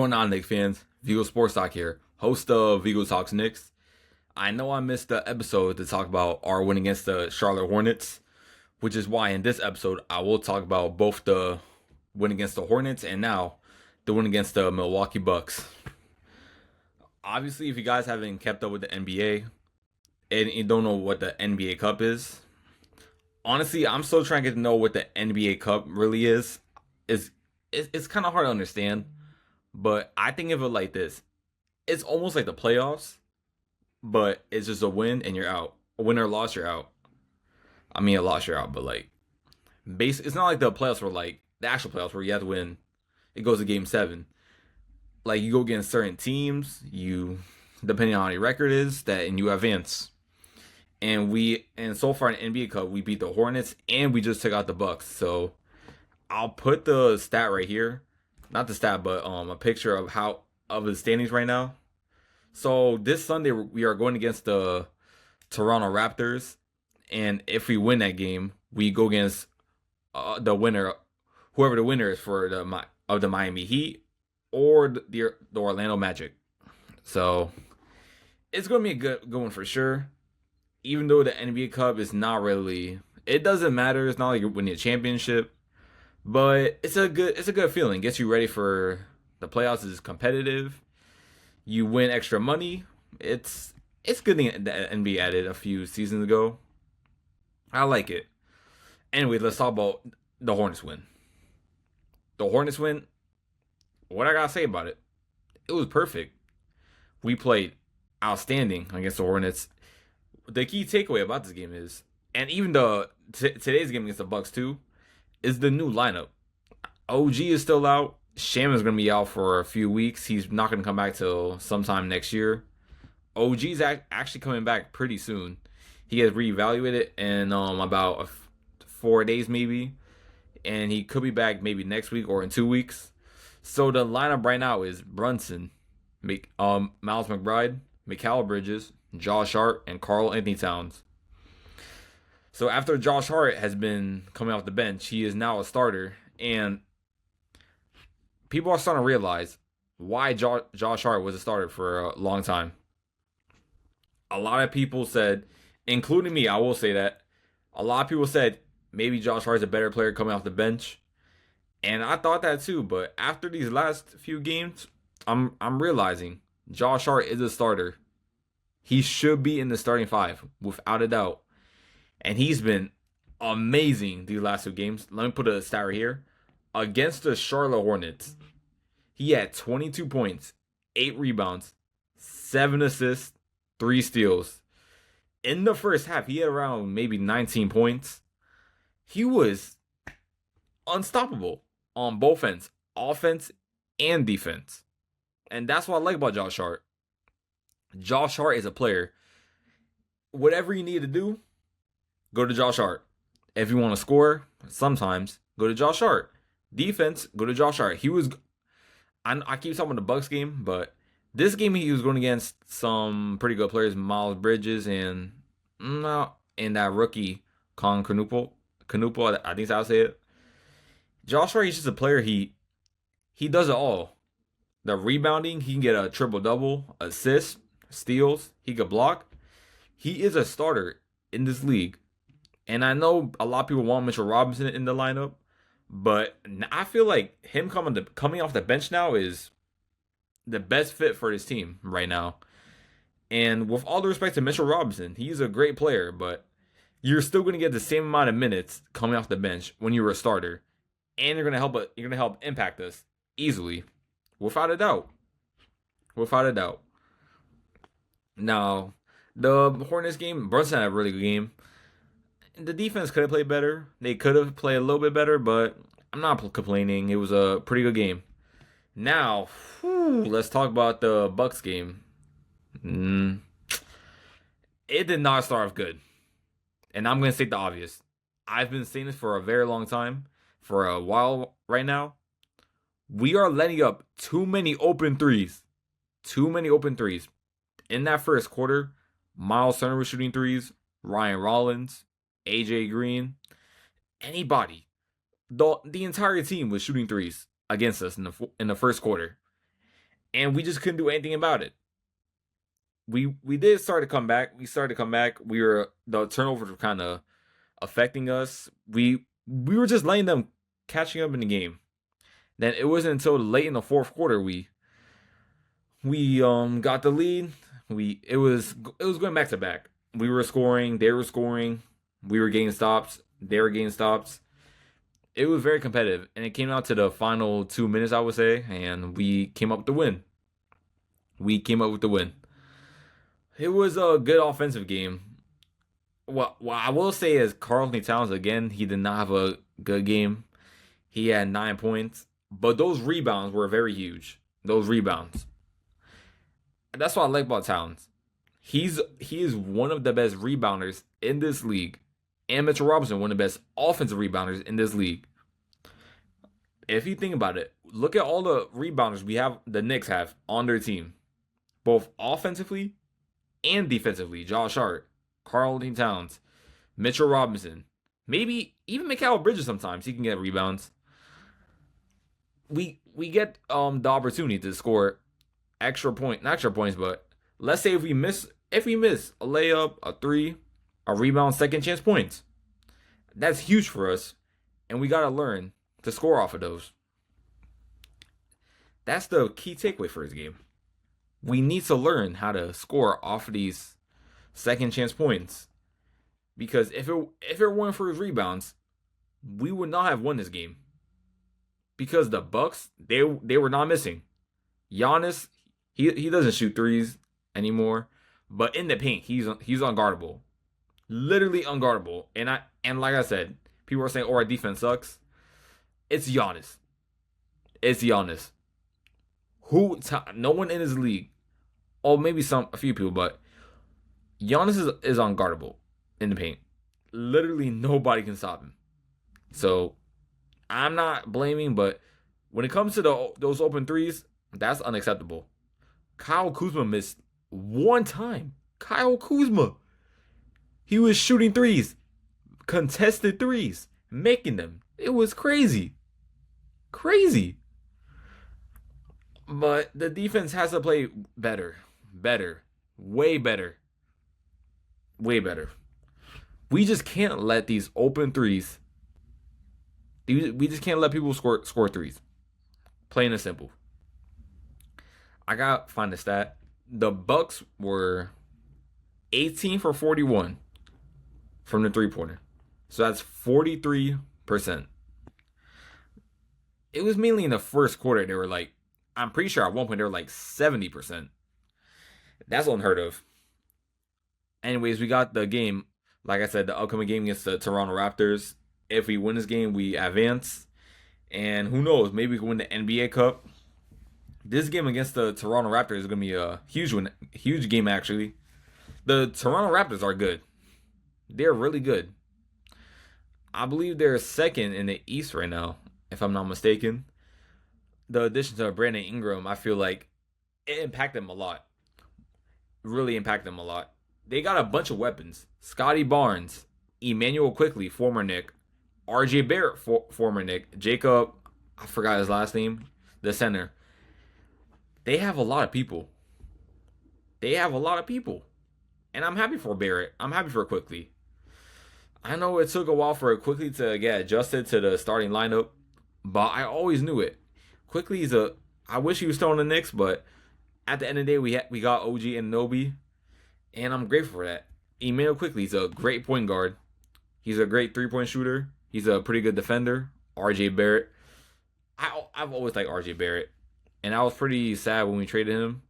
going on, Knicks fans? Vigosportstalk here, host of Vigo Talks Knicks. I know I missed the episode to talk about our win against the Charlotte Hornets, which is why in this episode I will talk about both the win against the Hornets and now the win against the Milwakke Bucks. Obviously, if you guys haven't kept up with the NBA and you don't know what the NBA Cup is, honestly, I'm still trying to get to know what the NBA Cup really is. It's kind of hard to understand, but I think of it like this. It's almost like the playoffs, but it's just a win and you're out. A win or loss, you're out. I mean, a loss, you're out, but it's not like the playoffs where the actual playoffs where you have to win. It goes to game 7. Like, you go against certain teams, depending on how your record is, and you advance. And so far in NBA Cup, we beat the Hornets and we just took out the Bucks. So I'll put the stat right here. Not the stat, but a picture of the standings right now. So this Sunday we are going against the Toronto Raptors, and if we win that game, we go against the winner, whoever the winner is for the Miami Heat or the Orlando Magic. So it's going to be a good one for sure. Even though the NBA Cup is not really, it doesn't matter. It's not like you're winning a championship, but it's a good feeling. Gets you ready for the playoffs. It's competitive. You win extra money. It's good thing the NBA added a few seasons ago. I like it. Anyway, let's talk about the Hornets win. The Hornets win. What I gotta say about it? It was perfect. We played outstanding against the Hornets. The key takeaway about this game is, and even today's game against the Bucks too, is the new lineup. OG is still out. Sham is going to be out for a few weeks. He's not going to come back till sometime next year. OG's actually coming back pretty soon. He gets reevaluated in about 4 days maybe, and he could be back maybe next week or in 2 weeks. So the lineup right now is Brunson, Miles McBride, Mikal Bridges, Josh Hart, and Karl Anthony Towns. So after Josh Hart has been coming off the bench, he is now a starter, and people are starting to realize why Josh Hart was a starter for a long time. A lot of people said, including me, I will say that, a lot of people said maybe Josh Hart is a better player coming off the bench. And I thought that too, but after these last few games, I'm realizing Josh Hart is a starter. He should be in the starting 5, without a doubt. And he's been amazing these last 2 games. Let me put a stat right here. Against the Charlotte Hornets, he had 22 points, 8 rebounds, 7 assists, 3 steals. In the first half, he had around maybe 19 points. He was unstoppable on both ends, offense and defense. And that's what I like about Josh Hart. Josh Hart is a player. Whatever you need to do, go to Josh Hart. If you want to score, sometimes go to Josh Hart. Defense, go to Josh Hart. I keep talking about the Bucks game, but this game he was going against some pretty good players, Miles Bridges and that rookie Con Canupo, I think that's how I say it. Josh Hart is just a player. He does it all. The rebounding, he can get a triple-double, assists, steals, he could block. He is a starter in this league. And I know a lot of people want Mitchell Robinson in the lineup, but I feel like him coming off the bench now is the best fit for his team right now. And with all the respect to Mitchell Robinson, he's a great player, but you're still going to get the same amount of minutes coming off the bench when you're a starter, and you're going to help impact us easily, without a doubt. Without a doubt. Now, the Hornets game, Brunson had a really good game. The defense could have played better. They could have played a little bit better, but I'm not complaining. It was a pretty good game. Now, let's talk about the Bucks game. It did not start off good. And I'm going to state the obvious. I've been saying this for a very long time, for a while right now. We are letting up too many open threes. Too many open threes. In that first quarter, Miles Turner was shooting threes, Ryan Rollins, AJ Green, anybody. The entire team was shooting threes against us in the first quarter. and we just couldn't do anything about it. We did start to come back. We started to come back. The turnovers were kind of affecting us. We were just letting them catching up in the game. Then it wasn't until late in the fourth quarter we got the lead. It was going back to back. We were scoring, they were scoring, we were getting stops, they were getting stops. It was very competitive, and it came out to the final 2 minutes, I would say, and we came up with the win. It was a good offensive game. What I will say is Carlton Towns, again, he did not have a good game. He had 9 points, but those rebounds were very huge. Those rebounds. That's what I like about Towns. He is one of the best rebounders in this league. And Mitchell Robinson, one of the best offensive rebounders in this league. If you think about it, look at all the rebounders the Knicks have on their team. Both offensively and defensively. Josh Hart, Karl-Anthony Towns, Mitchell Robinson. Maybe even Mikal Bridges sometimes. He can get rebounds. We get the opportunity to score not extra points, but let's say if we miss a layup, a three, a rebound, second chance points. That's huge for us, and we gotta learn to score off of those. That's the key takeaway for this game. We need to learn how to score off of these second chance points. Because if it weren't for his rebounds, we would not have won this game. Because the Bucks, they were not missing. Giannis, he doesn't shoot threes anymore, but in the paint, he's unguardable. Literally unguardable. And like I said, people are saying, "Oh, our defense sucks." It's Giannis. No one in his league, or maybe a few people, but Giannis is unguardable in the paint. Literally nobody can stop him. So I'm not blaming, but when it comes to those open threes, that's unacceptable. Kyle Kuzma missed one time. Kyle Kuzma. He was shooting threes, contested threes, making them. It was crazy. Crazy. But the defense has to play better. Way better. We just can't let these open threes. We just can't let people score threes. Plain and simple. I gotta find the stat. The Bucks were 18 for 41 from the three-pointer. So that's 43%. It was mainly in the first quarter. They were like, I'm pretty sure at one point they were like 70%. That's unheard of. Anyways, we got the game. Like I said, the upcoming game against the Toronto Raptors. If we win this game, we advance. And who knows, maybe we can win the NBA Cup. This game against the Toronto Raptors is going to be a huge game, actually. The Toronto Raptors are good. They're really good. I believe they're second in the East right now, if I'm not mistaken. The addition to Brandon Ingram, I feel like it impacted them a lot. Really impacted them a lot. They got a bunch of weapons. Scotty Barnes, Emmanuel Quickley, former Knick, RJ Barrett, former Knick, Jacob, I forgot his last name, the center. They have a lot of people. And I'm happy for Barrett. I'm happy for Quickley. I know it took a while for Quickley to get adjusted to the starting lineup, but I always knew it. Quickley I wish he was still on the Knicks, but at the end of the day, we got OG Anunoby, and I'm grateful for that. Emmanuel Quickley is a great point guard. He's a great three-point shooter. He's a pretty good defender. RJ Barrett. I've always liked RJ Barrett, and I was pretty sad when we traded him.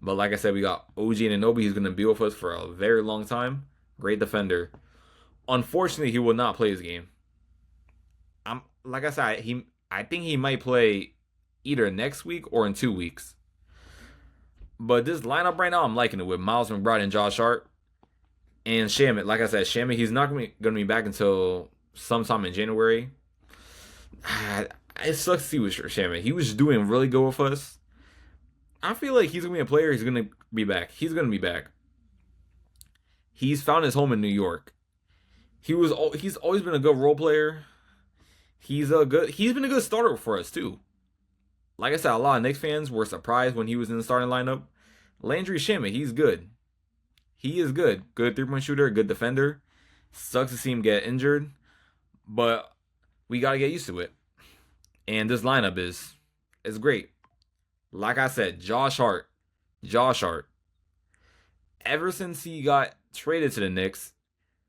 But like I said, we got OG Anunoby. He's going to be with us for a very long time. Great defender. Unfortunately, he will not play his game. Like I said, I think he might play either next week or in 2 weeks. But this lineup right now, I'm liking it with Miles McBride and Josh Hart. And Shamet, like I said, Shamet, he's not going to be back until sometime in January. It sucks to see with Shamet. He was doing really good with us. I feel like he's going to be a player. He's going to be back. He's found his home in New York. He's always been a good role player. He's been a good starter for us too. like I said, a lot of Knicks fans were surprised when he was in the starting lineup. Landry Shamet, he's good. He is good. Good 3-point shooter, good defender. Sucks to see him get injured, but we got to get used to it. And this lineup is great. Like I said, Josh Hart. Ever since he got traded to the Knicks,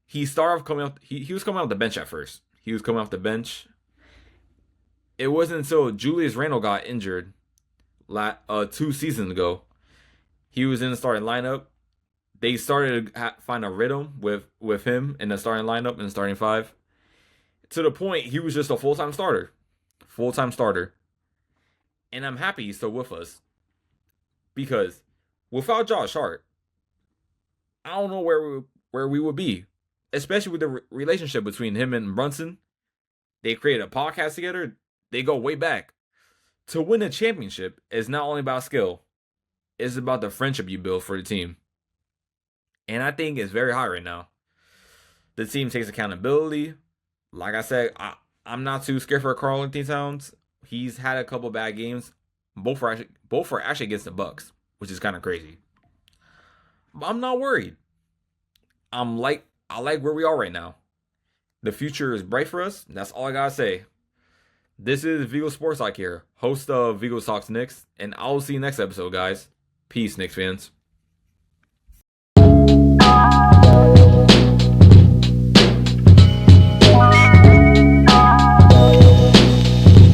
he started coming off. He was coming off the bench at first. He was coming off the bench. It wasn't until Julius Randle got injured 2 seasons ago. He was in the starting lineup. They started to find a rhythm with him in the starting lineup, in the starting five. To the point, he was just a full-time starter. And I'm happy he's still with us. Because without Josh Hart, I don't know where we would be. Especially with the relationship between him and Brunson. They created a podcast together. They go way back. To win a championship is not only about skill. It's about the friendship you build for the team. And I think it's very high right now. The team takes accountability. Like I said, I'm not too scared for Karl-Anthony Towns. He's had a couple bad games. Both are actually against the Bucks, which is kind of crazy. But I'm not worried. I like where we are right now. The future is bright for us. That's all I gotta say. This is Vigosportstalk here, host of Vigo Talks Knicks, and I'll see you next episode, guys. Peace, Knicks fans.